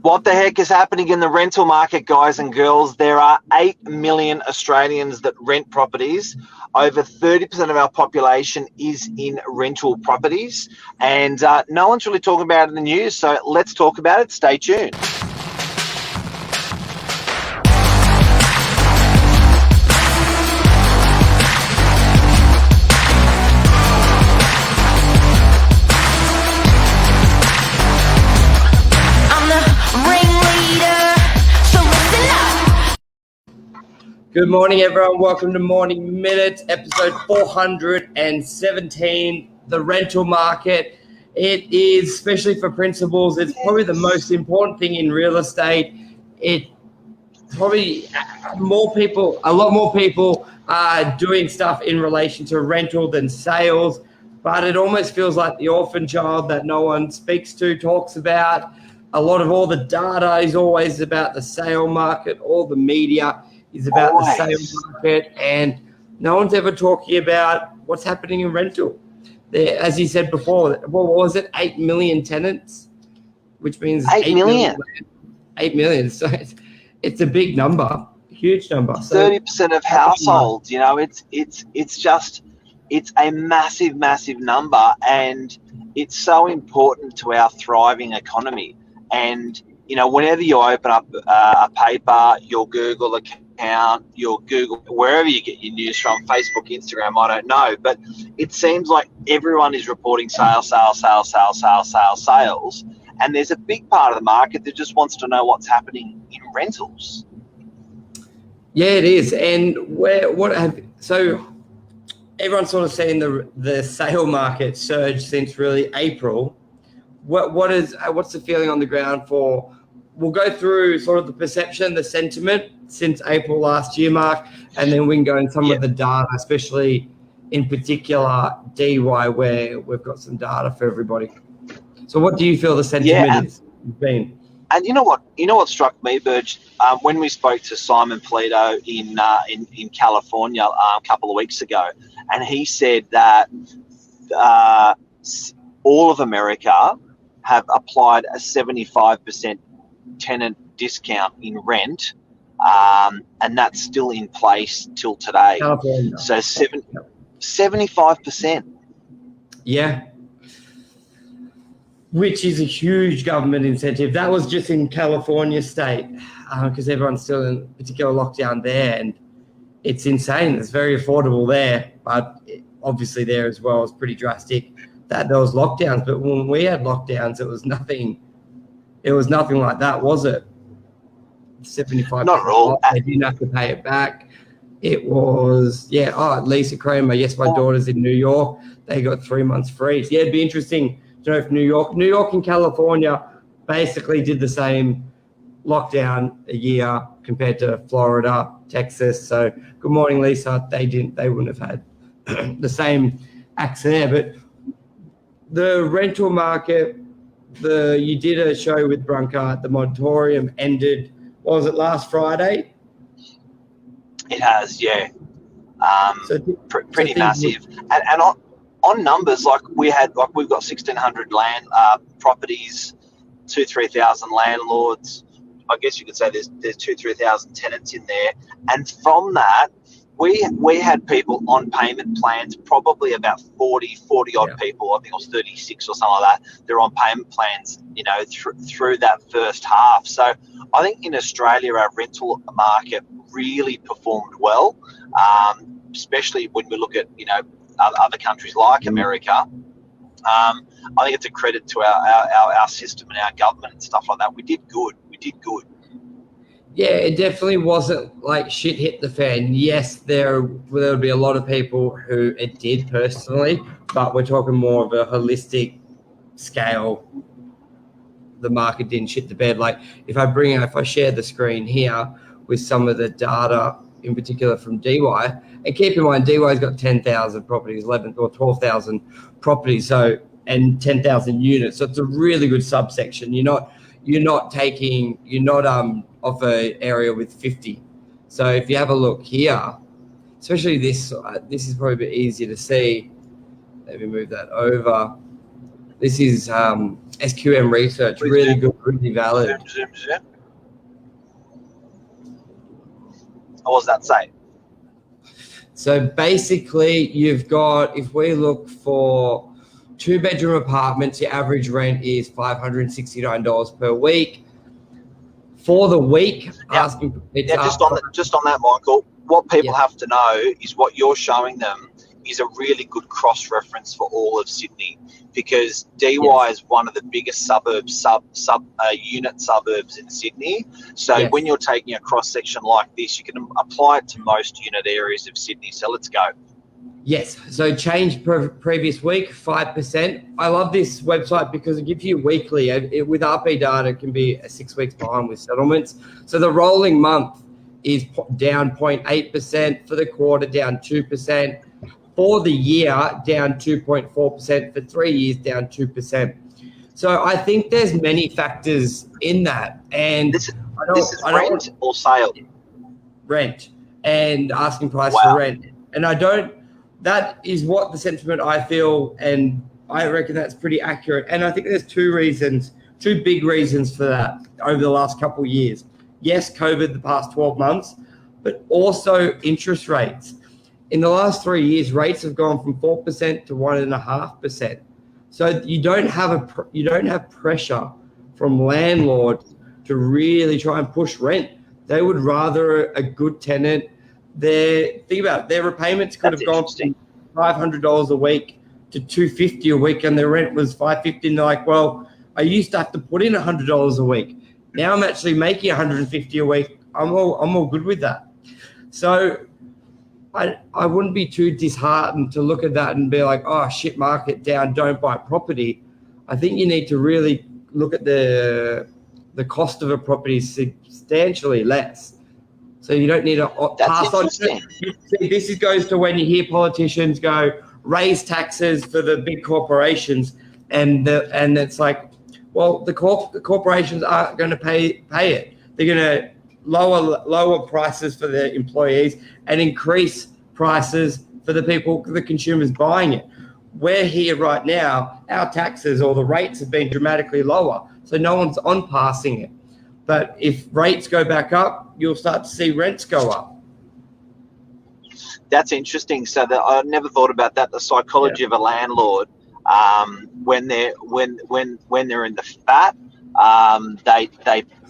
What the heck is happening in the rental market, guys and girls? There are 8 million Australians that rent properties. Over 30% of our population is in rental properties, and no one's really talking about it in the news. So let's talk about it. Stay tuned. Good morning, everyone. Welcome to Morning Minute, episode 417. The rental market. It is, especially for principals, it's probably the most important thing in real estate. It probably a lot more people are doing stuff in relation to rental than sales, but it almost feels like the orphan child that no one speaks to, talks about. A lot of all the data is always about the sale market, all the media is about the sale market, and no one's ever talking about what's happening in rental. There, as you said before, what was it? 8 million tenants, which means 8 million. 8 million. So it's a big number, huge number. 30% of households. You know, it's a massive number, and it's so important to our thriving economy. And you know, whenever you open up a paper, your Google account, your Google, wherever you get your news from, Facebook, Instagram, I don't know, but it seems like everyone is reporting sales. And there's a big part of the market that just wants to know what's happening in rentals. Yeah, it is. And so everyone's sort of seen the sale market surge since really April. What's the feeling on the ground for? We'll go through sort of the perception, the sentiment since April last year, Mark, and then we can go in some of the data, especially in particular DY, where we've got some data for everybody. So what do you feel the sentiment has been? And you know what struck me, Burge, when we spoke to Simon Polito in California a couple of weeks ago, and he said that all of America have applied a 75% tenant discount in rent, and that's still in place till today. California. So 75%. Yeah. Which is a huge government incentive. That was just in California state, because everyone's still in particular lockdown there, and it's insane. It's very affordable there, but obviously there as well is pretty drastic that there was lockdowns. But when we had lockdowns, it was nothing like that, was it? 75%. Not at all. They didn't have to pay it back. It was, Lisa Kramer. Yes, my daughter's in New York. They got 3 months free. So, yeah, it'd be interesting to know if New York and California basically did the same lockdown a year compared to Florida, Texas. So, good morning, Lisa. They wouldn't have had the same acts there. But the rental market, you did a show with Brunker. The moratorium ended. What was it, last Friday? It has, yeah. Pretty massive. And on numbers, we've got 1,600 land properties, 2,000-3,000 landlords. I guess you could say there's 2,000-3,000 tenants in there. And from that, we had people on payment plans, probably about 40 odd people. I think it was 36 or something like that. They're on payment plans, you know, through that first half. So I think in Australia, our rental market really performed well, especially when we look at, you know, other countries like America. I think it's a credit to our system and our government and stuff like that. We did good. Yeah, it definitely wasn't like shit hit the fan. Yes, there would be a lot of people who it did personally, but we're talking more of a holistic scale. The market didn't shit the bed. Like if I share the screen here with some of the data, in particular from DY, and keep in mind DY's got 10,000 properties, 11 or 12,000 properties, and 10,000 units. So it's a really good subsection. You're not of an area with 50. So if you have a look here, especially this is probably a bit easier to see. Let me move that over. This is SQM research, really good, really valid. Zoom. What was that say? So basically, you've got, if we look for 2-bedroom apartments, your average rent is $569 per week. For the week, asking just on that, Michael, what people have to know is what you're showing them is a really good cross-reference for all of Sydney, because DY is one of the biggest unit suburbs in Sydney. So when you're taking a cross-section like this, you can apply it to most unit areas of Sydney. So let's go. Yes. So change previous week, 5%. I love this website because it gives you weekly. With RP data, it can be 6 weeks behind with settlements. So the rolling month is down 0.8%. For the quarter, down 2%. For the year, down 2.4%. For 3 years, down 2%. So I think there's many factors in that. And this is rent or sale? Rent and asking price for rent. And that is what the sentiment I feel, and I reckon that's pretty accurate. And I think there's two big reasons for that over the last couple of years. Yes, COVID the past 12 months, but also interest rates. In the last 3 years, rates have gone from 4% to 1.5%. So you don't have pressure from landlords to really try and push rent. They would rather a good tenant. Think about it, their repayments could have gone from $500 a week to $250 a week, and their rent was $550. And they're like, well, I used to have to put in $100 a week. Now I'm actually making $150 a week. I'm all good with that. So I wouldn't be too disheartened to look at that and be like, oh, shit, market down, don't buy property. I think you need to really look at the cost of a property substantially less. So you don't need to pass on. This goes to when you hear politicians go, raise taxes for the big corporations, and it's like, well, the corporations aren't going to pay it. They're going to lower prices for their employees and increase prices for the consumers buying it. We're here right now, our taxes or the rates have been dramatically lower, so no one's on passing it. But if rates go back up, you'll start to see rents go up. That's interesting. So I never thought about that. The psychology of a landlord, when they're in the fat,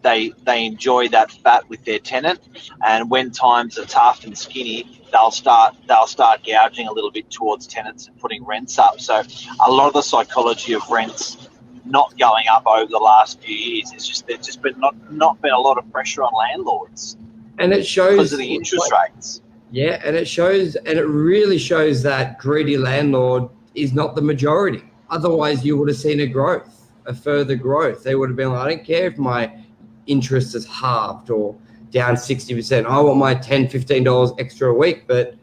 they enjoy that fat with their tenant, and when times are tough and skinny, they'll start gouging a little bit towards tenants and putting rents up. So a lot of the psychology of rents not going up over the last few years is just there's just been not been a lot of pressure on landlords, and it shows because of the interest rates. Yeah, and it really shows that greedy landlord is not the majority. Otherwise, you would have seen a further growth. They would have been like, I don't care if my interest is halved or down 60%. I want my $10, $15 extra a week, but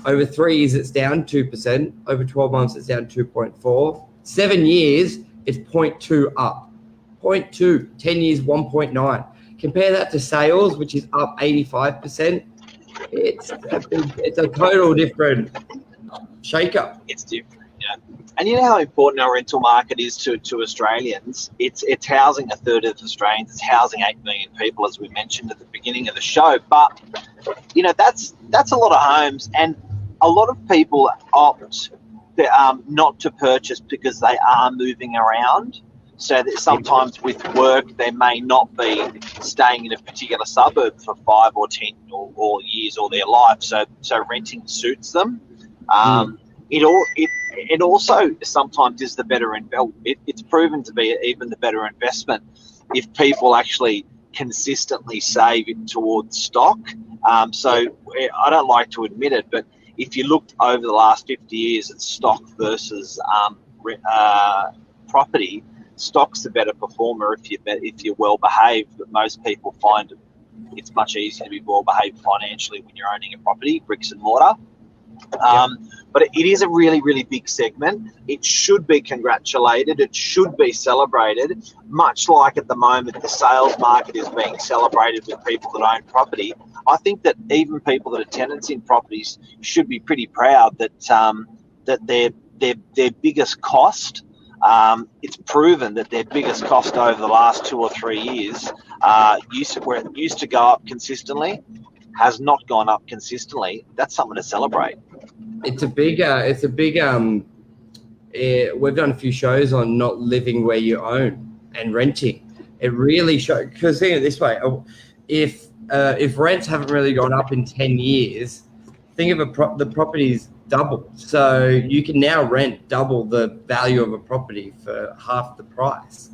over 3 years, it's down 2%. Over 12 months, it's down 2.4. 7 years, it's 0.2 up. 0.2, 10 years, 1.9. Compare that to sales, which is up 85%. It's a total different shake-up. It's different, yeah. And you know how important our rental market is to Australians? It's housing a third of Australians. It's housing 8 million people, as we mentioned at the beginning of the show. But, you know, that's a lot of homes, and a lot of people opt not to purchase because they are moving around. So that sometimes with work, they may not be staying in a particular suburb for 5 or 10 or years or their life. So renting suits them. It also sometimes is the better it's proven to be even the better investment if people actually consistently save it towards stock. So I don't like to admit it, but if you looked over the last 50 years at stock versus property, stock's the better performer if you're well behaved. But most people find it's much easier to be well behaved financially when you're owning a property, bricks and mortar. But it is a really, really big segment. It should be congratulated. It should be celebrated, much like at the moment the sales market is being celebrated with people that own property. I think that even people that are tenants in properties should be pretty proud that that their biggest cost It's proven that their biggest cost over the last 2 or 3 years, where it used to go up consistently, has not gone up consistently. That's something to celebrate. It's a big we've done a few shows on not living where you own and renting. It really shows, because think of it this way: if rents haven't really gone up in 10 years, think of the property's doubled. So you can now rent double the value of a property for half the price.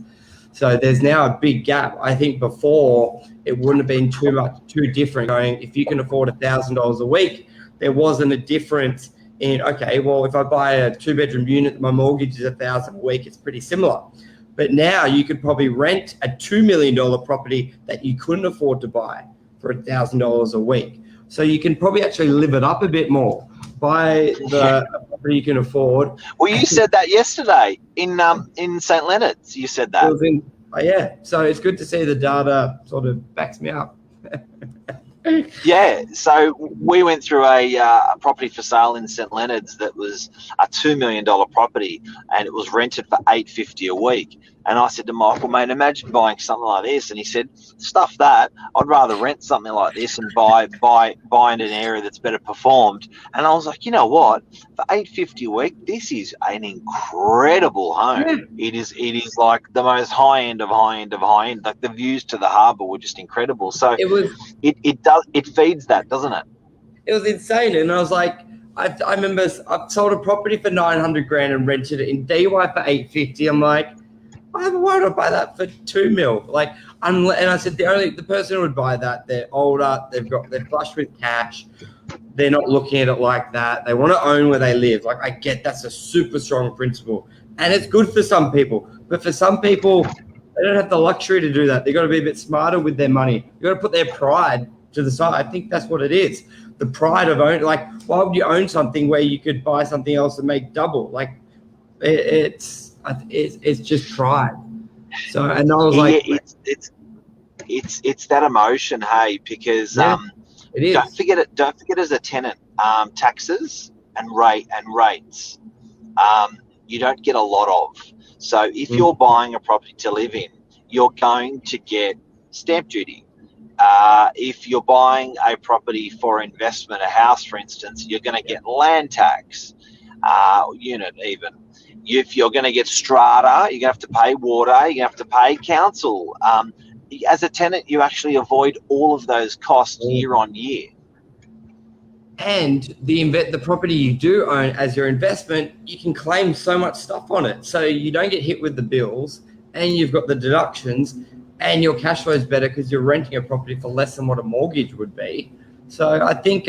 So there's now a big gap. I think before it wouldn't have been too different. Going, if you can afford $1,000 a week, there wasn't a difference in, okay, well, if I buy a 2-bedroom unit, my mortgage is $1,000 a week. It's pretty similar. But now you could probably rent a $2 million property that you couldn't afford to buy for $1,000 a week. So you can probably actually live it up a bit more. Buy the property you can afford. Well, you said that yesterday in St. Leonard's. You said that. Yeah. So it's good to see the data sort of backs me up. Yeah, so we went through a property for sale in St. Leonard's that was a $2 million property, and it was rented for $850 a week. And I said to Michael, mate, imagine buying something like this. And he said, stuff that. I'd rather rent something like this and buy in an area that's better performed. And I was like, you know what? For $850 a week, this is an incredible home. Yeah. It is like the most high end of high end of high end. Like the views to the harbour were just incredible. So it feeds that, doesn't it? It was insane. And I was like, I remember I sold a property for $900,000 and rented it in DY for $850. I'm like, why would I buy that for $2 million? Like, and I said the person who would buy that, they're older, they're flush with cash, they're not looking at it like that. They want to own where they live. Like, I get that's a super strong principle, and it's good for some people. But for some people, they don't have the luxury to do that. They got to be a bit smarter with their money. You got to put their pride to the side. I think that's what it is. The pride of owning. Like, why would you own something where you could buy something else and make double? Like, it's just pride. So, and I was like, it's that emotion, hey, because it is. Don't forget as a tenant, taxes and rates, you don't get a lot of. So if you're buying a property to live in, you're going to get stamp duty. If you're buying a property for investment, a house, for instance, you're going to get land tax, unit even. If you're going to get strata, you're going to have to pay water, you're going to have to pay council. As a tenant, you actually avoid all of those costs year on year. And the property you do own as your investment, you can claim so much stuff on it. So you don't get hit with the bills, and you've got the deductions, and your cash flow is better because you're renting a property for less than what a mortgage would be. So I think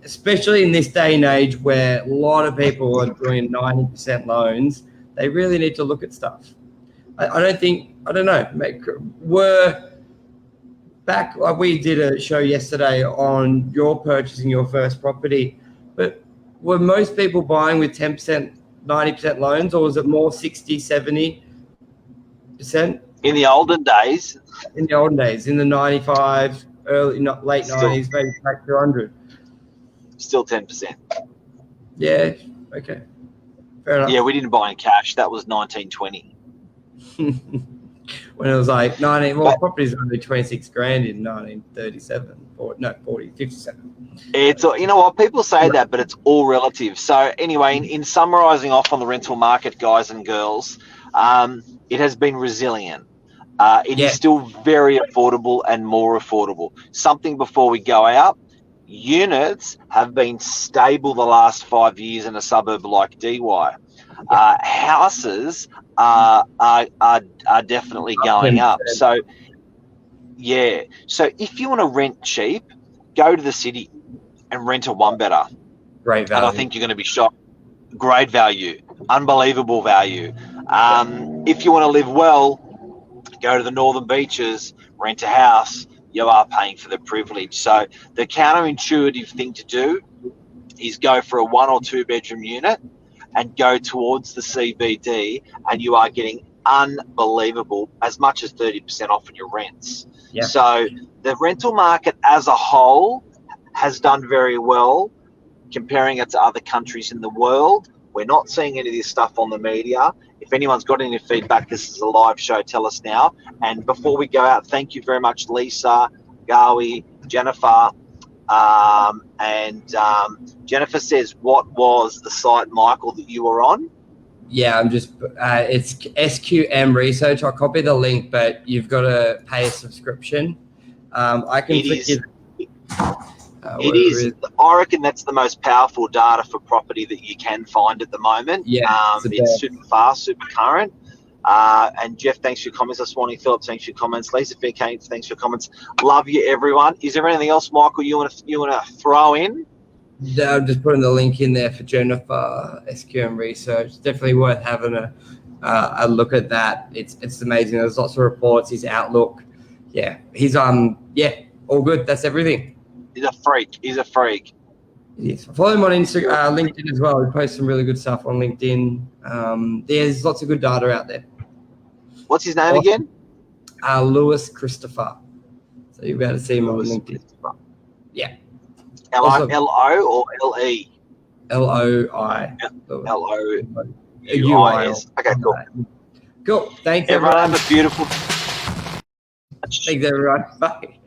especially in this day and age where a lot of people are doing 90% loans, they really need to look at stuff. We did a show yesterday on your purchasing your first property, but were most people buying with 10%, 90% loans, or was it more 60, 70%? In the olden days? In the 95, late 90s, maybe back to 100. Still 10%. Yeah, okay. Fair enough. Yeah, we didn't buy in cash. That was 1920. When it was like properties were only $26,000 in 1937, 57. It's, you know what, people say that, but it's all relative. So anyway, in summarising off on the rental market, guys and girls, it has been resilient. It is still very affordable and more affordable. Something before we go out, units have been stable the last 5 years in a suburb like DY. Houses are definitely going up. So, yeah. So if you want to rent cheap, go to the city and rent a one-bedder. Great value. And I think you're going to be shocked. Great value. Unbelievable value. If you want to live well, go to the northern beaches, rent a house. You are paying for the privilege. So the counterintuitive thing to do is go for a 1 or 2 bedroom unit and go towards the CBD, and you are getting unbelievable, as much as 30% off on your rents. Yeah. So the rental market as a whole has done very well, comparing it to other countries in the world. We're not seeing any of this stuff on the media. If anyone's got any feedback, this is a live show. Tell us now. And before we go out, thank you very much, Lisa, Gawi, Jennifer. Jennifer says, what was the site, Michael, that you were on? Yeah, I'm just, it's SQM Research. I'll copy the link, but you've got to pay a subscription. I can flick you. It is. I reckon that's the most powerful data for property that you can find at the moment. Yeah, it's super fast, super current. And Jeff, thanks for your comments this morning. Philip, thanks for your comments. Lisa VK, thanks for your comments. Love you, everyone. Is there anything else, Michael, you want to throw in? No, I'm just putting the link in there for Jennifer, SQM Research. Definitely worth having a look at that. It's amazing. There's lots of reports. His outlook, he's all good. That's everything. He's a freak. Yes. Follow him on Instagram, LinkedIn as well. We post some really good stuff on LinkedIn. There's lots of good data out there. What's his name again? Lewis Christopher. So you'll be able to see him on LinkedIn. Yeah. L-O or L-E? L-O-I. L-O-U-I. Okay, cool. Cool. Thanks, everyone. Have a beautiful... Thanks, everyone. Bye.